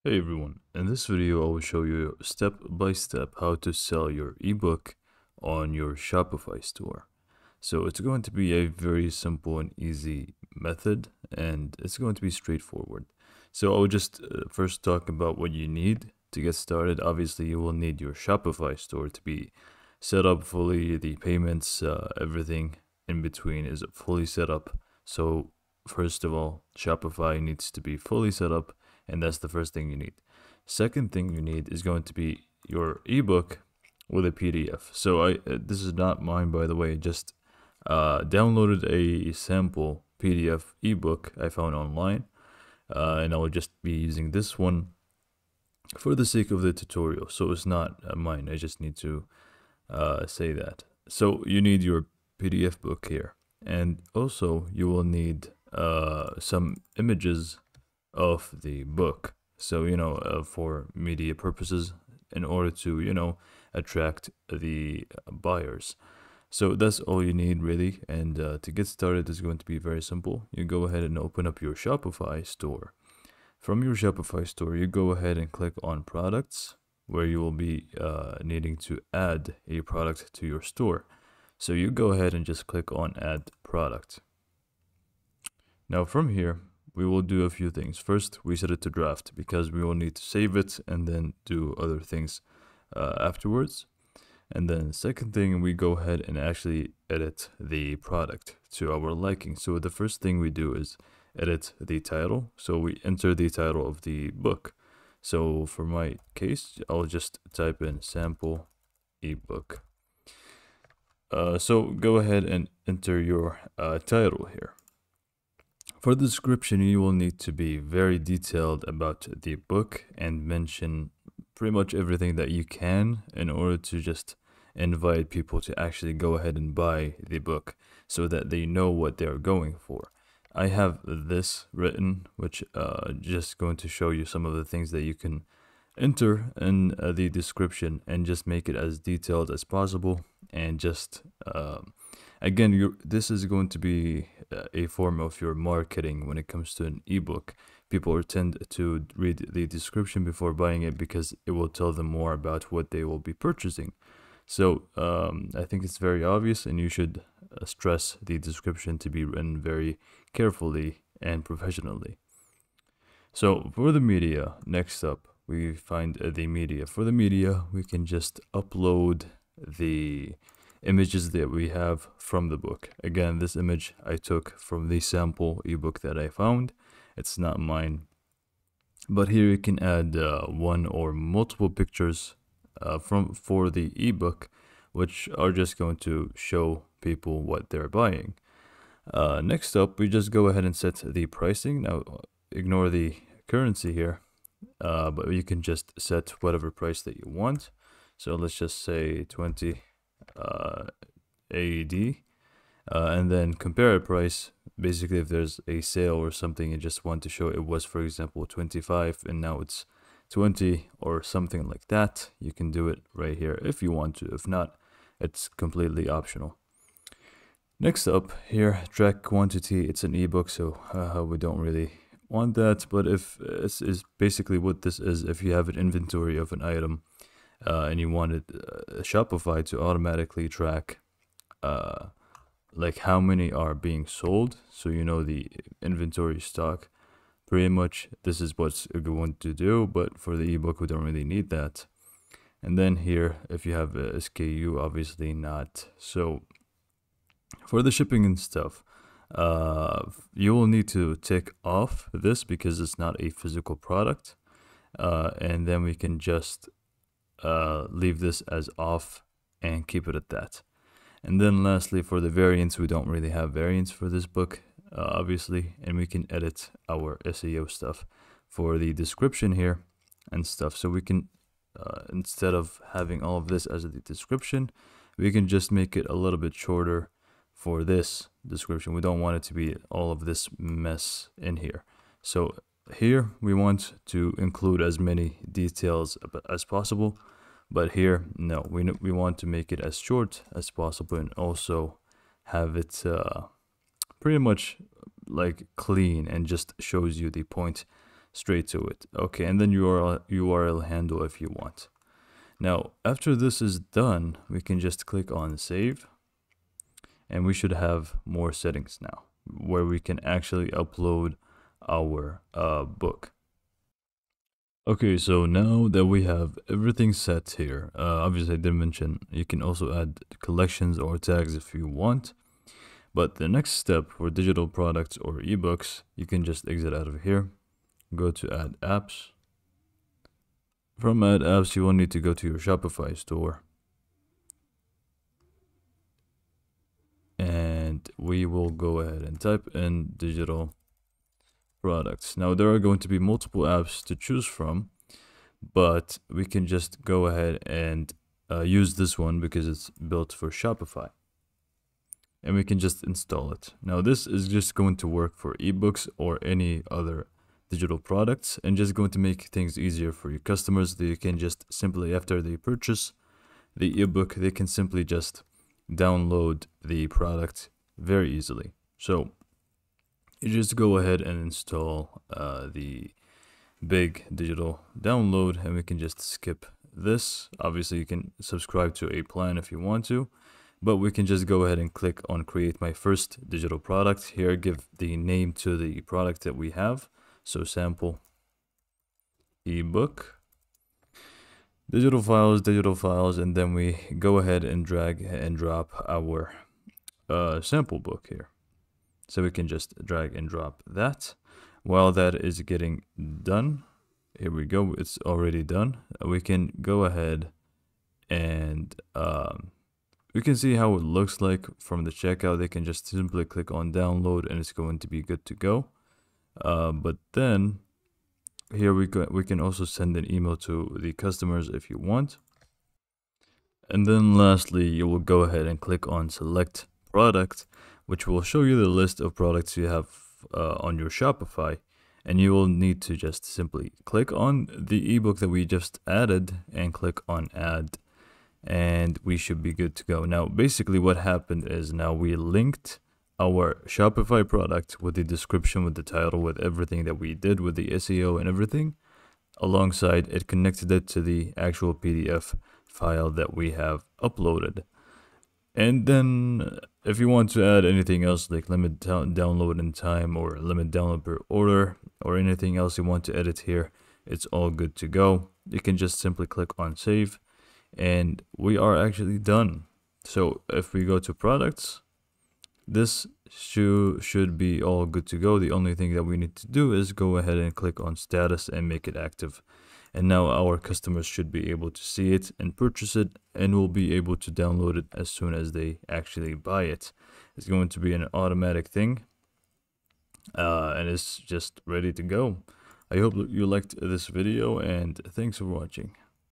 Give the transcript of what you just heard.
Hey everyone, in this video I will show you step by step how to sell your ebook on your Shopify store. So it's going to be a very simple and easy method, and it's going to be straightforward. So I'll just first talk about what you need to get started. Obviously you will need your Shopify store to be set up fully, the payments, everything in between is fully set up. So first of all, Shopify needs to be fully set up, and that's the first thing you need. Second thing you need is going to be your ebook with a PDF. So this is not mine, by the way. Just downloaded a sample PDF ebook I found online, and I will just be using this one for the sake of the tutorial. So it's not mine. I just need to say that. So you need your PDF book here, and also you will need some images of the book. So, for media purposes, in order to, attract the buyers. So that's all you need really. And to get started is going to be very simple. You go ahead and open up your Shopify store. From your Shopify store, you go ahead and click on products, where you will be needing to add a product to your store. So you go ahead and just click on add product. Now from here, we will do a few things. First, we set it to draft because we will need to save it and then do other things afterwards. And then second thing, we go ahead and actually edit the product to our liking. So the first thing we do is edit the title. So we enter the title of the book. So for my case, I'll just type in sample ebook. So go ahead and enter your title here. For the description, you will need to be very detailed about the book and mention pretty much everything that you can in order to just invite people to actually go ahead and buy the book so that they know what they're going for. I have this written, which just going to show you some of the things that you can enter in the description and just make it as detailed as possible. And just again, this is going to be a form of your marketing when it comes to an ebook. People tend to read the description before buying it because it will tell them more about what they will be purchasing. So I think it's very obvious, and you should stress the description to be written very carefully and professionally. So for the media, next up, we find the media. For the media, we can just upload the images that we have from the book. Again, this image I took from the sample ebook that I found. It's not mine. But here you can add one or multiple pictures for the ebook, which are just going to show people what they're buying. Next up, we just go ahead and set the pricing. Now, ignore the currency here, but you can just set whatever price that you want. So let's just say 20 AED, and then compare a price. Basically, if there's a sale or something, you just want to show it was, for example, 25 and now it's 20 or something like that. You can do it right here if you want to. If not, it's completely optional. Next up here, track quantity. It's an ebook, so we don't really want that. But if this is basically what this is, if you have an inventory of an item and you wanted Shopify to automatically track like how many are being sold, so you know the inventory stock, pretty much this is what's going to do. But for the ebook, we don't really need that. And then here, if you have a SKU, obviously not. So for the shipping and stuff, you will need to tick off this because it's not a physical product, and then we can just leave this as off and keep it at that. And then lastly, for the variants, we don't really have variants for this book, obviously, and we can edit our SEO stuff for the description here and stuff. So we can, instead of having all of this as the description, we can just make it a little bit shorter for this description. We don't want it to be all of this mess in here. So here we want to include as many details as possible, but here no, we want to make it as short as possible and also have it pretty much like clean and just shows you the point straight to it. Okay, and then URL handle if you want. Now, after this is done, we can just click on save, and we should have more settings now where we can actually upload our book. Okay, so now that we have everything set here, obviously I did mention you can also add collections or tags if you want. But the next step for digital products or ebooks, you can just exit out of here, go to add apps. From add apps, you will need to go to your Shopify store. And we will go ahead and type in digital products. Now there are going to be multiple apps to choose from, but we can just go ahead and use this one because it's built for Shopify. And we can just install it. Now this is just going to work for ebooks or any other digital products, and just going to make things easier for your customers. They can just simply, after they purchase the ebook, they can simply just download the product very easily. So you just go ahead and install the big digital download, and we can just skip this. Obviously you can subscribe to a plan if you want to, but we can just go ahead and click on create my first digital product here, give the name to the product that we have. So sample ebook, digital files, and then we go ahead and drag and drop our sample book here. So we can just drag and drop that. While that is getting done, here we go, it's already done. We can go ahead and we can see how it looks like from the checkout. They can just simply click on download and it's going to be good to go. But then here we can also send an email to the customers if you want. And then lastly, you will go ahead and click on select product, which will show you the list of products you have on your Shopify. And you will need to just simply click on the ebook that we just added and click on add, and we should be good to go. Now basically what happened is, now we linked our Shopify product with the description, with the title, with everything that we did with the SEO and everything. Alongside, it connected it to the actual PDF file that we have uploaded. And then if you want to add anything else, like limit download in time or limit download per order or anything else you want to edit here, it's all good to go. You can just simply click on save, and we are actually done. So if we go to products, this should be all good to go. The only thing that we need to do is go ahead and click on status and make it active. And now our customers should be able to see it and purchase it, and will be able to download it as soon as they actually buy it. It's going to be an automatic thing, and it's just ready to go. I hope you liked this video, and thanks for watching.